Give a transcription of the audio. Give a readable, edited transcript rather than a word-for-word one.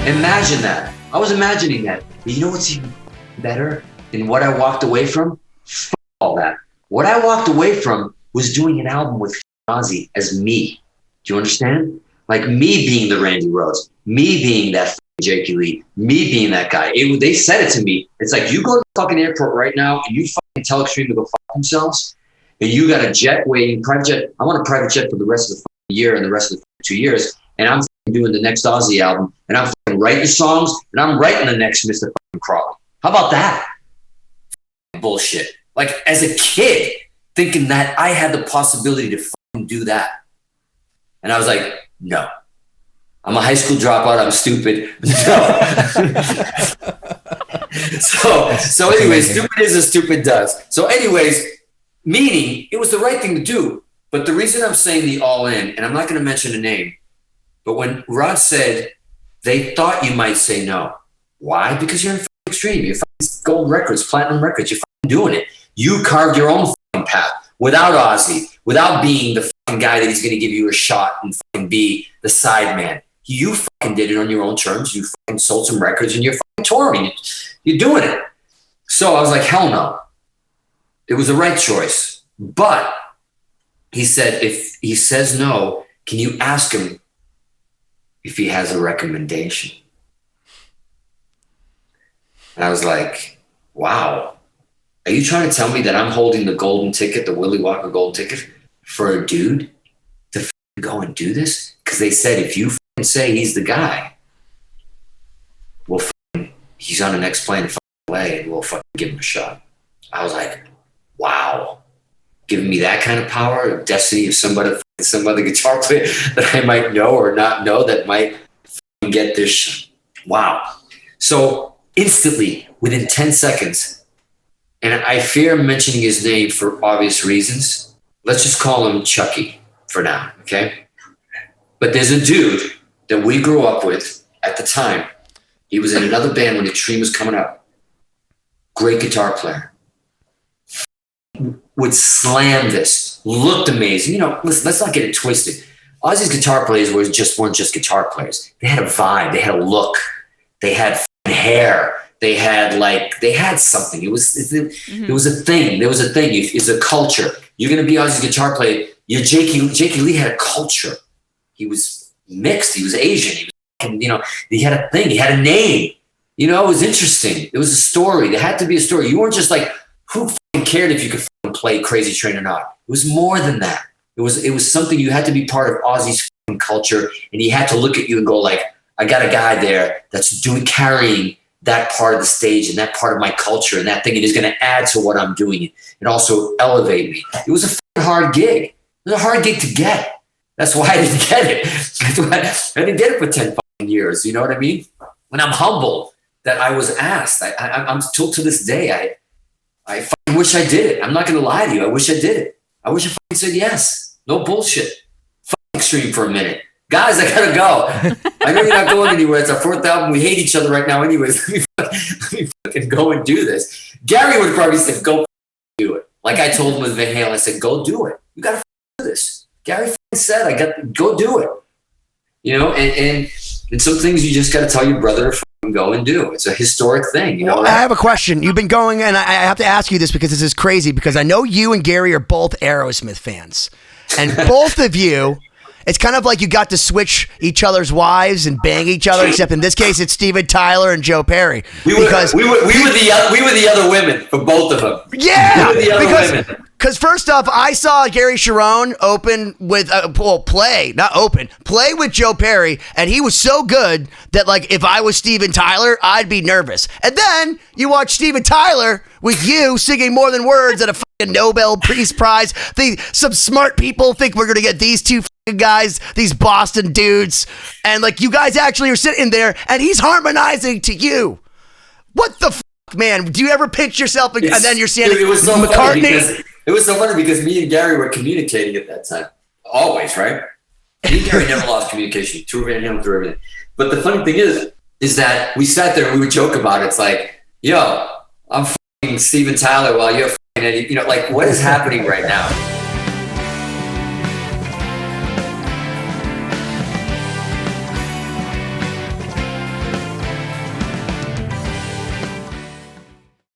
Imagine that. I was imagining that. But you know what's even better than what I walked away from? F all that. What I walked away from was doing an album with Ozzy as me. Do you understand? Like me being the Randy Rhoads, me being that Jakey Lee, me being that guy. They said it to me. It's like, you go to the fucking airport right now and you fucking tell Extreme to go fuck themselves, and you got a jet waiting, private jet. I want a private jet for the rest of the year and the rest of the 2 years, and I'm doing the next Ozzy album, and I'm writing songs, and I'm writing the next Mr. Crawley. How about that? Bullshit. Like, as a kid, thinking that I had the possibility to do that. And I was like, no. I'm a high school dropout. I'm stupid. No. so anyways, stupid is as stupid does. So anyways, meaning it was the right thing to do. But the reason I'm saying the All In, and I'm not going to mention a name, but when Rod said they thought you might say no. Why? Because you're in Extreme. You're gold records, platinum records. You're doing it. You carved your own path without Ozzy, without being the guy that he's going to give you a shot and be the side man. You did it on your own terms. You sold some records and you're touring. You're doing it. So I was like, hell no. It was the right choice. But he said, if he says no, can you ask him if he has a recommendation? And I was like, wow. Are you trying to tell me that I'm holding the golden ticket, the Willy Wonka golden ticket, for a dude to go and do this? Because they said if you say he's the guy, well, he's on the next plane away, and we'll give him a shot. I was like, wow. Giving me that kind of power, of destiny of some other guitar player that I might know or not know that might get this. Wow. So instantly, within 10 seconds, and I fear mentioning his name for obvious reasons. Let's just call him Chucky for now, okay? But there's a dude that we grew up with at the time. He was in another band when Extreme was coming up. Great guitar player. Would slam this. Looked amazing. You know, listen, let's not get it twisted. Ozzy's guitar players weren't just guitar players. They had a vibe. They had a look. They had hair. They had something. It was a thing. There was a thing. It's a culture. You're going to be Ozzy's guitar player. Jakey Lee had a culture. He was mixed. He was Asian. He had a thing. He had a name. It was interesting. It was a story. There had to be a story. You weren't just like, who cared if you could play Crazy Train or not? It was more than that. It was something. You had to be part of Ozzy's culture, and he had to look at you and go like, I got a guy there that's carrying that part of the stage and that part of my culture and that thing, it is going to add to what I'm doing and also elevate me. It was a hard gig. It was a hard gig to get. That's why I didn't get it. That's why I didn't get it for 10 years. You know what I mean? And I'm humble that I was asked. I'm still to this day. I wish I did it. I'm not going to lie to you. I wish I did it. I wish I said yes. No bullshit. Extreme for a minute. Guys, I gotta go. I know you're not going anywhere. It's our 4th album. We hate each other right now anyways. Let me fucking go and do this. Gary would probably say, go do it. Like I told him with Van Halen, I said, go do it. You gotta do this. Gary said, go do it. And some things you just gotta tell your brother to go and do. It's a historic thing. Well, I have a question. You've been going, and I have to ask you this because this is crazy, because I know you and Gary are both Aerosmith fans. And both of you, it's kind of like you got to switch each other's wives and bang each other, except in this case, it's Steven Tyler and Joe Perry. We were the other women for both of them. Yeah, because first off, I saw Gary Cherone play with Joe Perry, and he was so good that like if I was Steven Tyler, I'd be nervous. And then you watch Steven Tyler with you singing More Than Words at a fucking Nobel Peace Prize. Some smart people think we're gonna get these two guys, these Boston dudes, and like you guys actually are sitting there and he's harmonizing to you. What the fuck, man? Do you ever pitch yourself and then you're standing with McCartney? It was so funny because me and Gary were communicating at that time. Always, right? Me and Gary never lost communication. Through Van Halen, through everything. But the funny thing is that we sat there and we would joke about it. It's like, yo, I'm fucking Steven Tyler while you're fucking Eddie. Like what is happening right now?